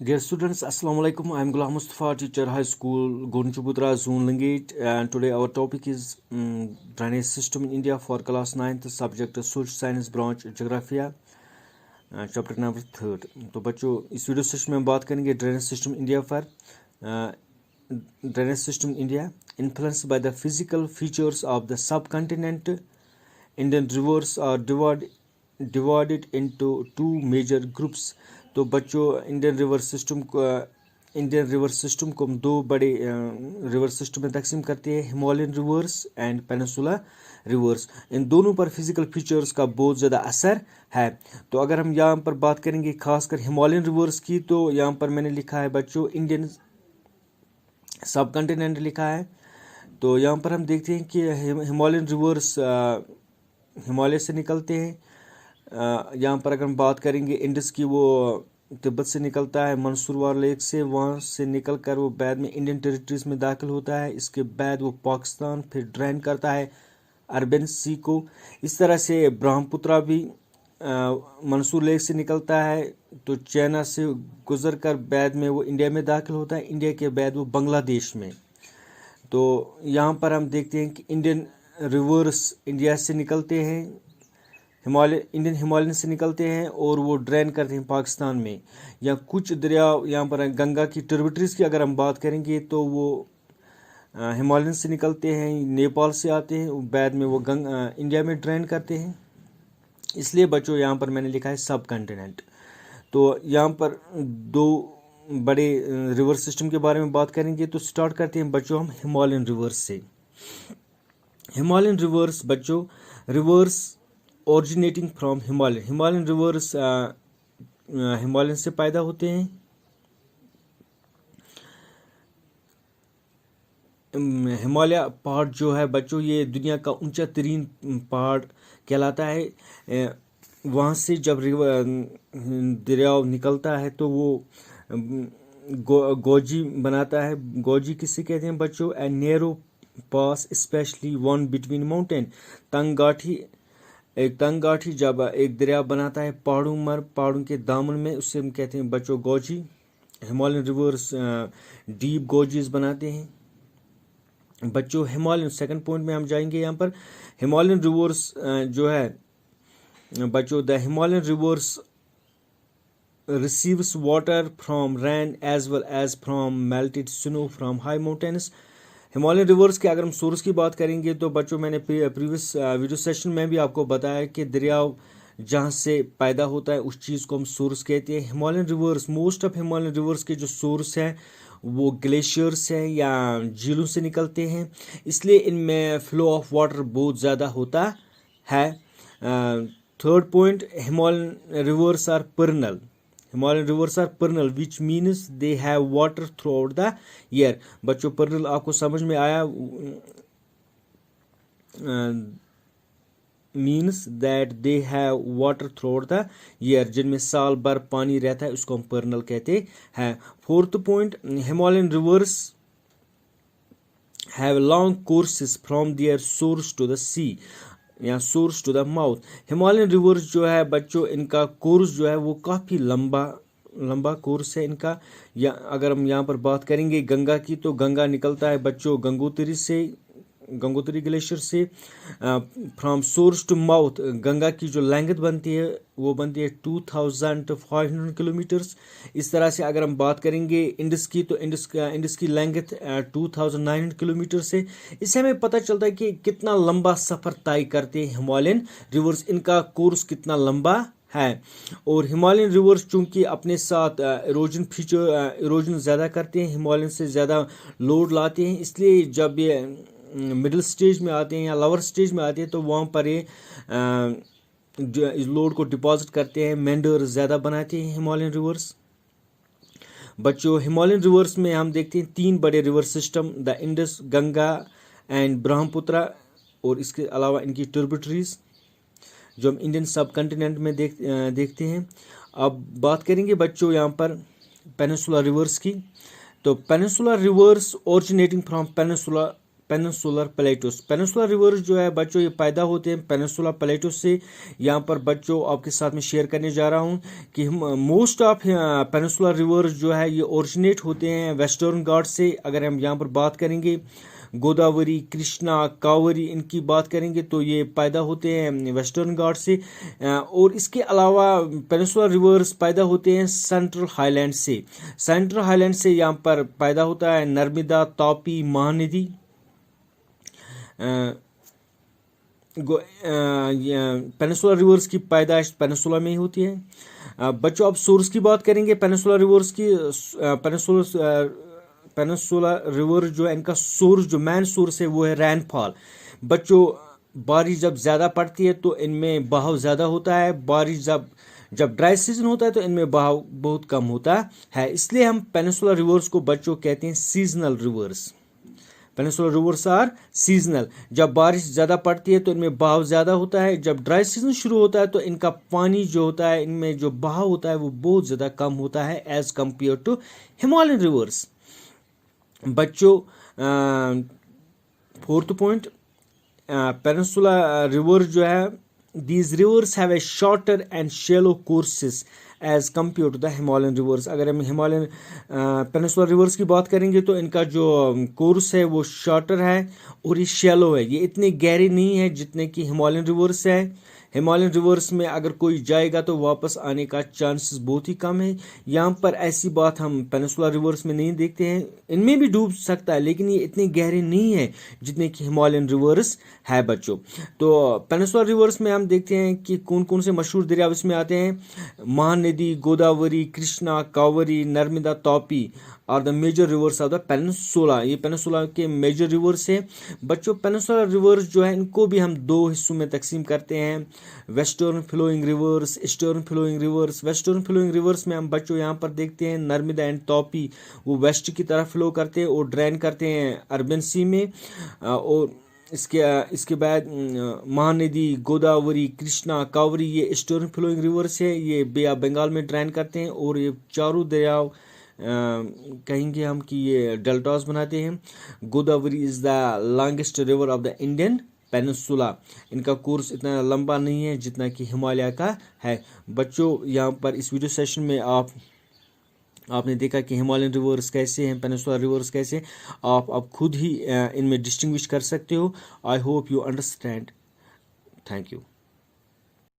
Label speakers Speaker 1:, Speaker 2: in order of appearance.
Speaker 1: Dear students, Assalamu alaikum. I am Ghulam Mustafa, teacher, High School, Gonchaputra, Zone Langate, and today our topic is drainage system in India for class 9th, subject social science branch, geography, chapter number 3rd. तो बच्चों इस video session में हम बात करेंगे drainage system India पर drainage system India influenced by the physical features of the subcontinent. Indian rivers are divided into two major groups. तो बच्चों इंडियन रिवर सिस्टम को हम दो बड़े रिवर सिस्टम में तकसीम करते हैं, Himalayan rivers and peninsula rivers. इन दोनों पर फिजिकल फीचर्स का बहुत ज़्यादा असर है। तो अगर हम यहाँ पर बात करेंगे खासकर हिमालयन रिवर्स की, तो यहाँ पर मैंने लिखा है बच्चों इंडियन सब कॉन्टिनेंट लिखा है। तो यहाँ पर हम देखते हैं कि हिमालयन रिवर्स हिमालय से निकलते हैं। यहाँ पर अगर हम बात करेंगे इंडस की, वो तिब्बत से निकलता है, मंसूरवार लेक से, वहाँ से निकल कर वो बाद में इंडियन टेरिटरीज में दाखिल होता है। इसके बाद वो पाकिस्तान फिर ड्रेन करता है अरबियन सी को। इस तरह से ब्रह्मपुत्रा भी मंसूर लेक से निकलता है, तो चाइना से गुजर कर बाद में वो इंडिया में दाखिल होता है। इंडिया के बाद वो बांग्लादेश में। तो यहाँ पर हम देखते हैं कि इंडियन रिवर्स इंडिया से निकलते हैं, इंडियन हिमालयन से निकलते हैं और वो ड्रेन करते हैं पाकिस्तान में। या कुछ दरिया यहाँ पर गंगा की ट्रिब्यूटरीज की अगर हम बात करेंगे, तो वो हिमालयन से निकलते हैं, नेपाल से आते हैं, बाद में वो इंडिया में ड्रेन करते हैं। इसलिए बच्चों यहाँ पर मैंने लिखा है सब कॉन्टिनेंट। तो यहाँ पर दो बड़े रिवर सिस्टम के बारे में बात करेंगे। तो स्टार्ट करते हैं बच्चों हम हिमालयन रिवर्स से। हिमालयन रिवर्स बच्चों, reverse originating from Himalayan reverse Himalayan से पैदा होते हैं। हिमालय पहाड़ जो है बच्चों, ये दुनिया का ऊंचा तरीन पहाड़ कहलाता है। वहाँ से जब दरिया निकलता है तो वो गोजी बनाता है। गोजी किसे कहते हैं बच्चों? A narrow pass specially one between mountain. तंग गाठी जब एक दरिया बनाता है पहाड़ों के दामन में, उससे हम कहते हैं बच्चों गोजी। हिमालयन रिवर्स डीप गोजीज बनाते हैं बच्चों। हिमालयन सेकंड पॉइंट में हम जाएंगे। यहाँ पर हिमालयन रिवर्स जो है बच्चों, the Himalayan reverse receives water from rain as well as from melted snow from high mountains. Himalayan reverse के अगर हम सोर्स की बात करेंगे, तो बच्चों मैंने प्रीवियस वीडियो सेशन में भी आपको बताया कि दरिया जहाँ से पैदा होता है उस चीज़ को हम सोर्स कहते हैं। Himalayan reverse, most of Himalayan reverse के जो सोर्स हैं वो ग्लेशियर्स हैं या झीलों से निकलते हैं, इसलिए इनमें फ्लो ऑफ वाटर बहुत ज़्यादा होता है। Third point, Himalayan rivers are perennial. Himalayan rivers are perennial which means they have water throughout the year. बच्चों पेरेनल आपको समझ में आया? Means that they have water throughout the year, जिनमें साल भर पानी रहता है, उसको हम पेरेनल कहते हैं। Fourth point, Himalayan rivers have long courses from their source to the sea या source to the mouth. Himalayan rivers जो है बच्चों, इनका कोर्स जो है वो काफ़ी लंबा कोर्स है इनका। या अगर हम यहाँ पर बात करेंगे गंगा की, तो गंगा निकलता है बच्चों गंगोत्री ग्लेशियर से। From source to mouth Ganga की जो लेंथ बनती है वो बनती है 2500 किलोमीटर्स। इस तरह से अगर हम बात करेंगे इंडस की, तो इंडस की लेंथ 2900 किलोमीटर से। इससे हमें पता चलता है कि कितना लंबा सफ़र तय करते हैं हिमालयन रिवर्स, इनका कोर्स कितना लंबा है। और हिमालयन रिवर्स चूंकि अपने साथ इरोजन ज़्यादा करते हैं, हिमालयन से ज़्यादा लोड लाते हैं, इसलिए जब ये मिडिल स्टेज में आते हैं या लोअर स्टेज में आते हैं, तो वहाँ पर ये इस लोड को डिपॉजिट करते हैं, मेंडर ज़्यादा बनाते हैं हिमालयन रिवर्स। बच्चों हिमालयन रिवर्स में हम देखते हैं तीन बड़े river system, the Indus, Ganga and Brahmaputra, और इसके अलावा इनकी ट्रिब्यूटरीज जो हम इंडियन सब कॉन्टिनेंट में देखते हैं। अब बात करेंगे बच्चों यहाँ पर पेनिनसुला रिवर्स की। तो peninsula reverse originating from peninsula peninsular plateaus. Peninsular reverse जो है बच्चों ये पैदा होते हैं पेनिनसुलर प्लेटोस से। यहाँ पर बच्चों आपके साथ में शेयर करने जा रहा हूँ कि मोस्ट ऑफ पेनिनसुलर रिवर्स जो है ये ओरिजिनेट होते हैं वेस्टर्न घाट से। अगर हम यहाँ पर बात करेंगे गोदावरी, कृष्णा, कावेरी इनकी बात करेंगे तो ये पैदा होते हैं वेस्टर्न घाट से। और इसके अलावा पेनिनसुलर रिवर्स पैदा होते हैं सेंट्रल हाईलैंड से। सेंट्रल हाईलैंड से यहाँ पर पैदा होता है नर्मदा, तापी, महानदी। पेनिनसुलर रिवर्स की पैदाइश पेनिनसुला में ही होती है। बच्चों अब सोर्स की बात करेंगे पेनिनसुलर रिवर्स की। पेनिनसुलर रिवर जो है इनका सोर्स जो मेन सोर्स है वो है रेनफॉल। बच्चों बारिश जब ज़्यादा पड़ती है तो इनमें बहाव ज़्यादा होता है। बारिश जब ड्राई सीजन होता है तो इनमें बहाव बहुत कम होता है। इसलिए हम पेनिनसुलर रिवर्स को बच्चों कहते हैं seasonal rivers. Peninsular rivers are seasonal. जब बारिश ज़्यादा पड़ती है तो इनमें बहाव ज़्यादा होता है। जब ड्राई सीजन शुरू होता है तो इनका पानी जो होता है इनमें जो बहाव होता है वो बहुत ज़्यादा कम होता है as compare to Himalayan rivers. बच्चों फोर्थ पॉइंट पेनिनसुला रिवर जो है these rivers have a shorter and shallow courses as compare to the Himalayan rivers. अगर हम हिमालयन पेनिनसुला रिवर्स की बात करेंगे तो इनका जो कोर्स है वो शॉर्टर है और ये शैलो है। ये इतने गहरे नहीं है जितने कि हिमालयन रिवर्स है। हिमालयन रिवर्स में अगर कोई जाएगा तो वापस आने का चांसेस बहुत ही कम है। यहाँ पर ऐसी बात हम पेनिनसुलर रिवर्स में नहीं देखते हैं। इनमें भी डूब सकता है लेकिन ये इतने गहरे नहीं है जितने कि हिमालयन रिवर्स है बच्चों। तो पेनिनसुलर रिवर्स में हम देखते हैं कि कौन कौन से मशहूर दरिया इसमें आते हैं। Mahanadi, Godavari, Krishna, Kaveri, Narmada, Tapi are the major rivers of the peninsula. ये पेनिनसुला के मेजर रिवर्स है बच्चों। पेनिनसुलर रिवर्स जो है इनको भी हम दो हिस्सों में तकसीम करते हैं, western flowing rivers, eastern flowing rivers. Western flowing rivers में हम बच्चों यहाँ पर देखते हैं नर्मदा एंड तापी वो वेस्ट की तरफ फ्लो करते हैं और ड्रेन करते हैं अरबन सी में। और इसके बाद महानदी, गोदावरी, कृष्णा, कावेरी ये ईस्टर्न फ्लोइंग रिवर्स है। ये बे ऑफ बंगाल में ड्रेन करते हैं और ये चारों दरियाव कहेंगे हम कि ये डेल्टास बनाते हैं। Godavari is the longest river of the Indian peninsula. इनका कोर्स इतना लंबा नहीं है जितना कि हिमालय का है। बच्चों यहाँ पर इस वीडियो सेशन में आपने देखा कि हिमालयन रिवर्स कैसे हैं, पेनिनसुलर रिवर्स कैसे। आप खुद ही इनमें डिस्टिंग्विश कर सकते हो। I hope you understand. Thank you.